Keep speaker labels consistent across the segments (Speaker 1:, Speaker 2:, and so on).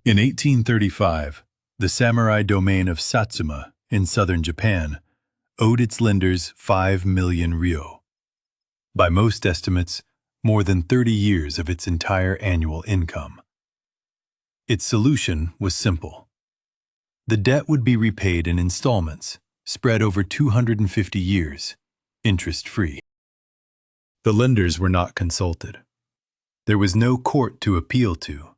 Speaker 1: In 1835, the samurai domain of Satsuma in southern Japan owed its lenders 5 million ryo. By most estimates, more than 30 years of its entire annual income. Its solution was simple. The debt would be repaid in installments, spread over 250 years, interest-free. The lenders were not consulted. There was no court to appeal to,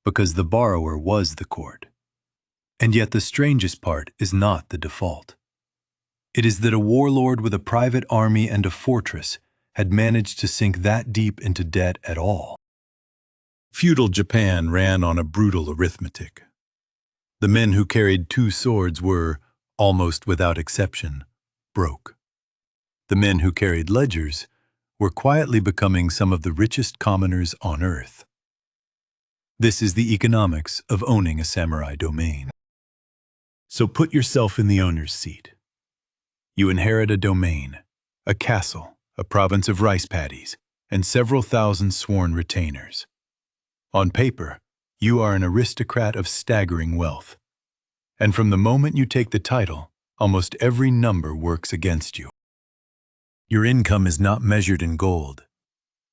Speaker 1: because the borrower was the court. And yet the strangest part is not the default. It is that a warlord with a private army and a fortress had managed to sink that deep into debt at all. Feudal Japan ran on a brutal arithmetic. The men who carried 2 swords were, almost without exception, broke. The men who carried ledgers were quietly becoming some of the richest commoners on earth. This is the economics of owning a samurai domain. So put yourself in the owner's seat. You inherit a domain, a castle, a province of rice paddies, and several thousand sworn retainers. On paper, you are an aristocrat of staggering wealth. And from the moment you take the title, almost every number works against you. Your income is not measured in gold.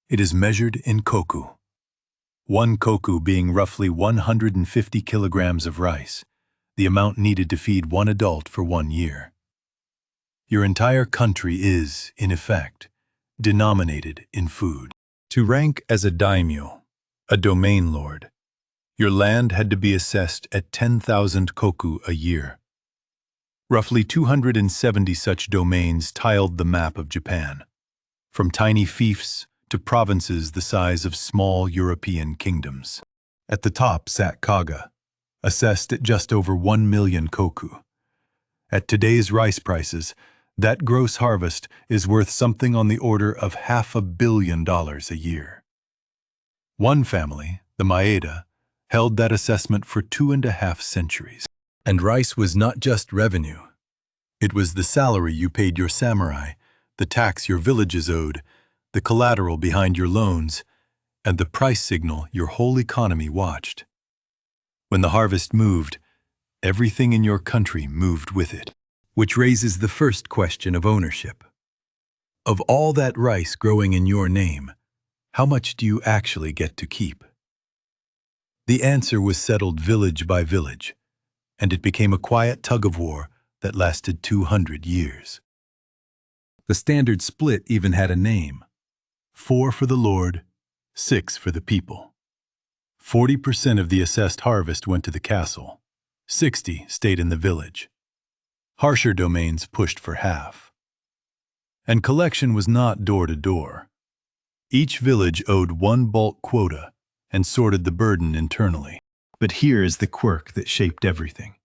Speaker 1: It is measured in koku. 1 koku being roughly 150 kilograms of rice, the amount needed to feed 1 adult for 1 year. Your entire country is, in effect, denominated in food. To rank as a daimyo, a domain lord, your land had to be assessed at 10,000 koku a year. Roughly 270 such domains tiled the map of Japan, from tiny fiefs to provinces the size of small European kingdoms. At the top sat Kaga, assessed at just over 1 million koku. At today's rice prices, that gross harvest is worth something on the order of $500 million a year. One family, the Maeda, held that assessment for 2.5 centuries. And rice was not just revenue. It was the salary you paid your samurai, the tax your villages owed, the collateral behind your loans, and the price signal your whole economy watched. When the harvest moved, everything in your country moved with it. Which raises the first question of ownership. Of all that rice growing in your name, how much do you actually get to keep? The answer was settled village by village, and it became a quiet tug-of-war that lasted 200 years. The standard split even had a name: 4 for the lord, 6 for the people. 40% of the assessed harvest went to the castle, 60 stayed in the village. Harsher domains pushed for half. And collection was not door to door. Each village owed 1 bulk quota and sorted the burden internally. But here is the quirk that shaped everything.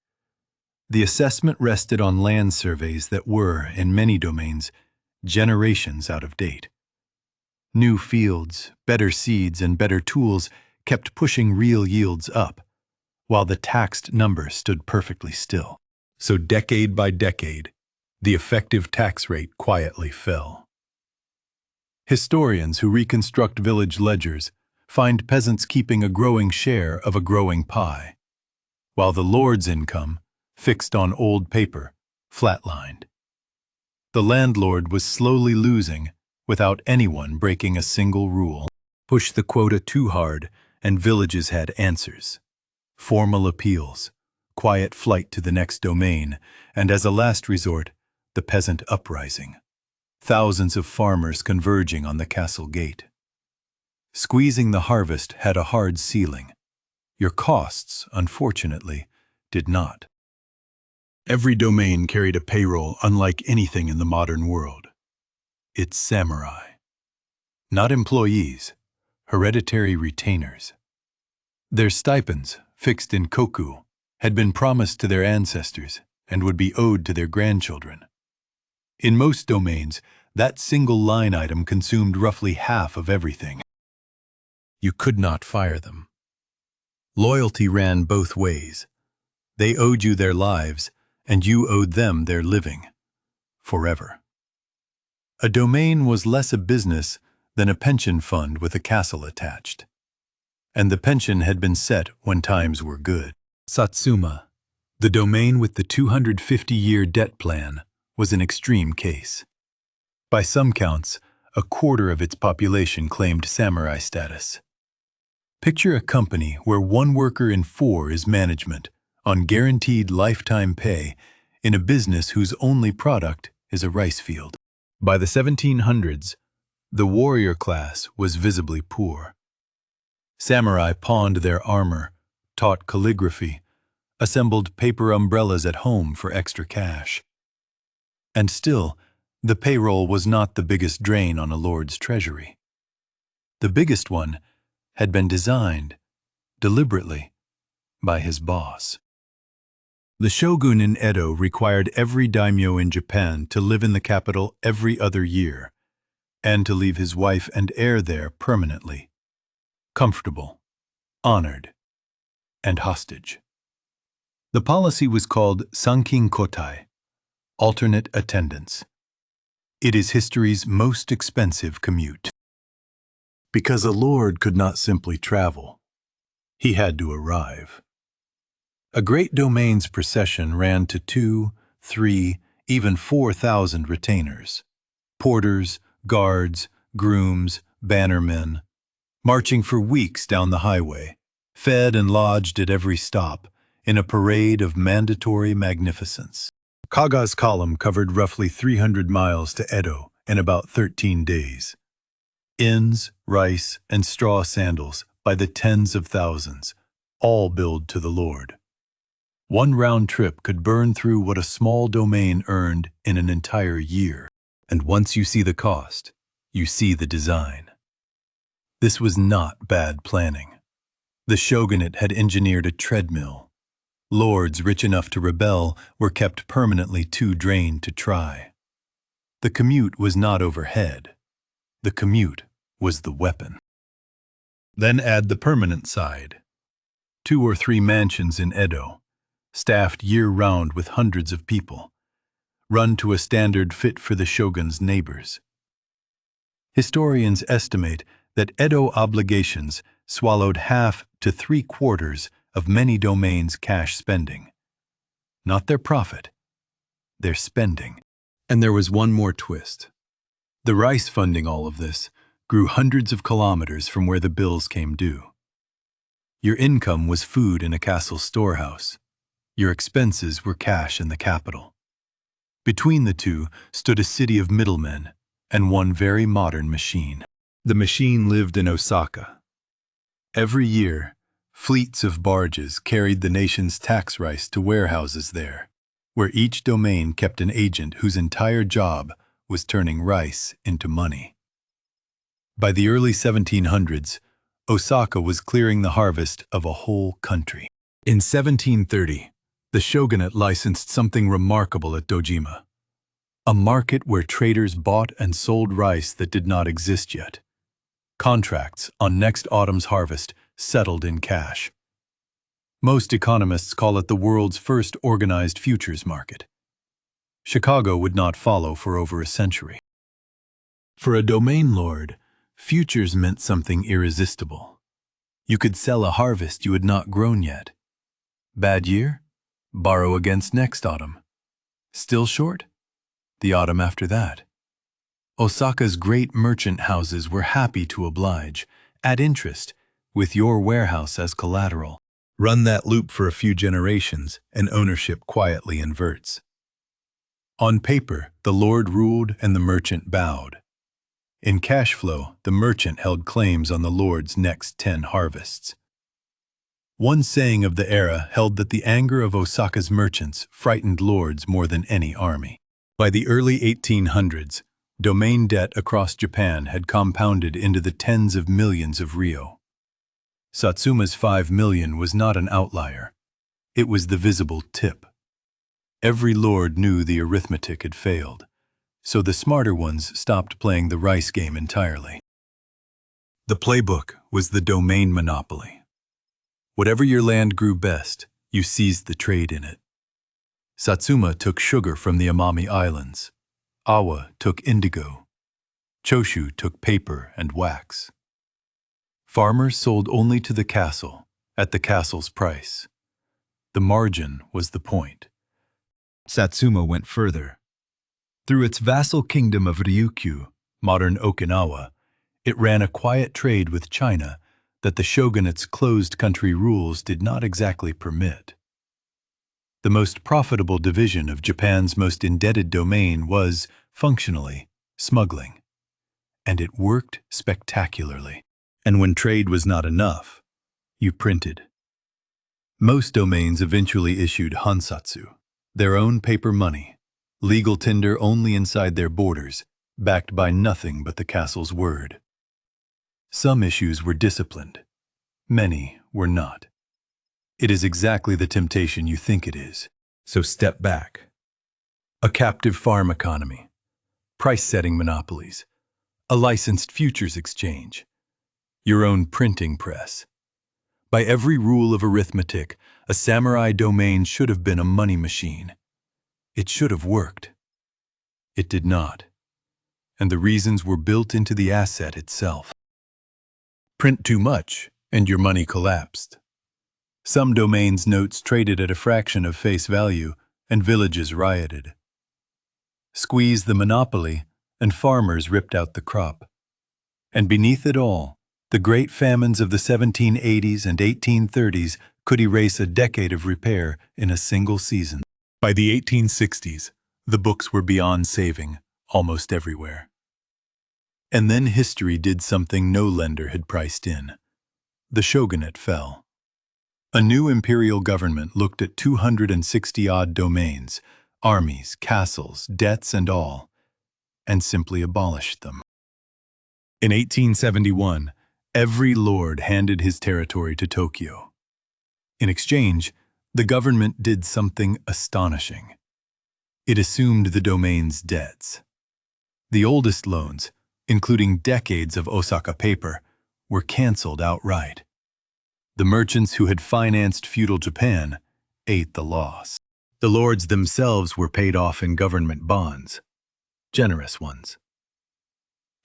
Speaker 1: The assessment rested on land surveys that were, in many domains, generations out of date. New fields, better seeds, and better tools kept pushing real yields up, while the taxed number stood perfectly still. So decade by decade, the effective tax rate quietly fell. Historians who reconstruct village ledgers find peasants keeping a growing share of a growing pie, while the lord's income, fixed on old paper, flatlined. The landlord was slowly losing without anyone breaking a single rule. Push the quota too hard, and villages had answers. Formal appeals, quiet flight to the next domain, and as a last resort, the peasant uprising. Thousands of farmers converging on the castle gate. Squeezing the harvest had a hard ceiling. Your costs, unfortunately, did not. Every domain carried a payroll unlike anything in the modern world. It's samurai. Not employees, hereditary retainers. Their stipends, fixed in koku, had been promised to their ancestors and would be owed to their grandchildren. In most domains, that single line item consumed roughly half of everything. You could not fire them. Loyalty ran both ways. They owed you their lives, and you owed them their living, forever. A domain was less a business than a pension fund with a castle attached. and the pension had been set when times were good. Satsuma, the domain with the 250-year debt plan, was an extreme case. By some counts, a quarter of its population claimed samurai status. Picture a company where 1 worker in 4 is management, on guaranteed lifetime pay, in a business whose only product is a rice field. By the 1700s, the warrior class was visibly poor. Samurai pawned their armor, taught calligraphy, assembled paper umbrellas at home for extra cash. And still, the payroll was not the biggest drain on a lord's treasury. The biggest one had been designed, deliberately, by his boss. The shogun in Edo required every daimyo in Japan to live in the capital every other year, and to leave his wife and heir there permanently, comfortable, honored, and hostage. The policy was called sankin-kotai, alternate attendance. It is history's most expensive commute. Because a lord could not simply travel, he had to arrive. A great domain's procession ran to 2, 3, even 4,000 retainers, porters, guards, grooms, bannermen, marching for weeks down the highway, fed and lodged at every stop, in a parade of mandatory magnificence. Kaga's column covered roughly 300 miles to Edo in about 13 days. Inns, rice, and straw sandals by the tens of thousands, all billed to the lord. 1 round trip could burn through what a small domain earned in an entire year. And once you see the cost, you see the design. This was not bad planning. The shogunate had engineered a treadmill. Lords rich enough to rebel were kept permanently too drained to try. The commute was not overhead. The commute was the weapon. Then add the permanent side. 2 or 3 mansions in Edo, staffed year-round with hundreds of people, run to a standard fit for the shogun's neighbors. Historians estimate that Edo obligations swallowed half to 3/4 of many domains' cash spending. Not their profit, their spending. And there was one more twist. The rice funding all of this grew hundreds of kilometers from where the bills came due. Your income was food in a castle storehouse. Your expenses were cash in the capital. Between the two stood a city of middlemen and one very modern machine. The machine lived in Osaka. Every year, fleets of barges carried the nation's tax rice to warehouses there, where each domain kept an agent whose entire job was turning rice into money. By the early 1700s, Osaka was clearing the harvest of a whole country. In 1730, the shogunate licensed something remarkable at Dojima, a market where traders bought and sold rice that did not exist yet. Contracts on next autumn's harvest settled in cash. Most economists call it the world's first organized futures market. Chicago would not follow for over a century. For a domain lord, futures meant something irresistible. You could sell a harvest you had not grown yet. Bad year? Borrow against next autumn. Still short? The autumn after that. Osaka's great merchant houses were happy to oblige, at interest, with your warehouse as collateral. Run that loop for a few generations, and ownership quietly inverts. On paper, the lord ruled and the merchant bowed. In cash flow, the merchant held claims on the lord's next 10 harvests. One saying of the era held that the anger of Osaka's merchants frightened lords more than any army. By the early 1800s, domain debt across Japan had compounded into the tens of millions of ryo. Satsuma's 5 million was not an outlier. It was the visible tip. Every lord knew the arithmetic had failed, so the smarter ones stopped playing the rice game entirely. The playbook was the domain monopoly. Whatever your land grew best, you seized the trade in it. Satsuma took sugar from the Amami Islands. Awa took indigo. Choshu took paper and wax. Farmers sold only to the castle, at the castle's price. The margin was the point. Satsuma went further. Through its vassal kingdom of Ryukyu, modern Okinawa, it ran a quiet trade with China that the shogunate's closed country rules did not exactly permit. The most profitable division of Japan's most indebted domain was, functionally, smuggling. And it worked spectacularly. And when trade was not enough, you printed. Most domains eventually issued hansatsu, their own paper money, legal tender only inside their borders, backed by nothing but the castle's word. Some issues were disciplined. Many were not. It is exactly the temptation you think it is. So step back. A captive farm economy, price-setting monopolies, a licensed futures exchange, your own printing press. By every rule of arithmetic, a samurai domain should have been a money machine. It should have worked. It did not. And the reasons were built into the asset itself. Print too much, and your money collapsed. Some domains' notes traded at a fraction of face value, and villages rioted. Squeeze the monopoly, and farmers ripped out the crop. And beneath it all, the great famines of the 1780s and 1830s could erase a decade of repair in a single season. By the 1860s, the books were beyond saving, almost everywhere. And then history did something no lender had priced in. The shogunate fell. A new imperial government looked at 260-odd domains, armies, castles, debts, and all, and simply abolished them. In 1871, every lord handed his territory to Tokyo. In exchange, the government did something astonishing. It assumed the domain's debts. The oldest loans, including decades of Osaka paper, were canceled outright. The merchants who had financed feudal Japan ate the loss. The lords themselves were paid off in government bonds, generous ones.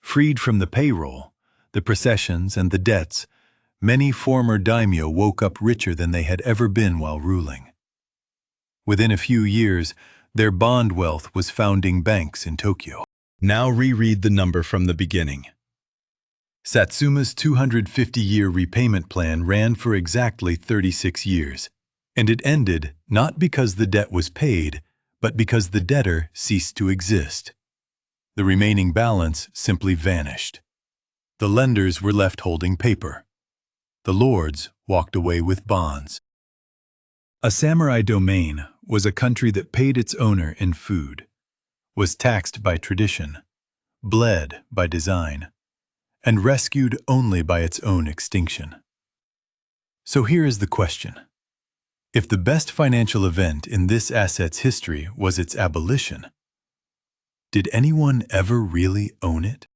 Speaker 1: Freed from the payroll, the processions, and the debts, many former daimyo woke up richer than they had ever been while ruling. Within a few years, their bond wealth was founding banks in Tokyo. Now reread the number from the beginning. Satsuma's 250-year repayment plan ran for exactly 36 years, and it ended not because the debt was paid, but because the debtor ceased to exist. The remaining balance simply vanished. The lenders were left holding paper. The lords walked away with bonds. A samurai domain was a country that paid its owner in food, was taxed by tradition, bled by design, and rescued only by its own extinction. So here is the question. If the best financial event in this asset's history was its abolition, did anyone ever really own it?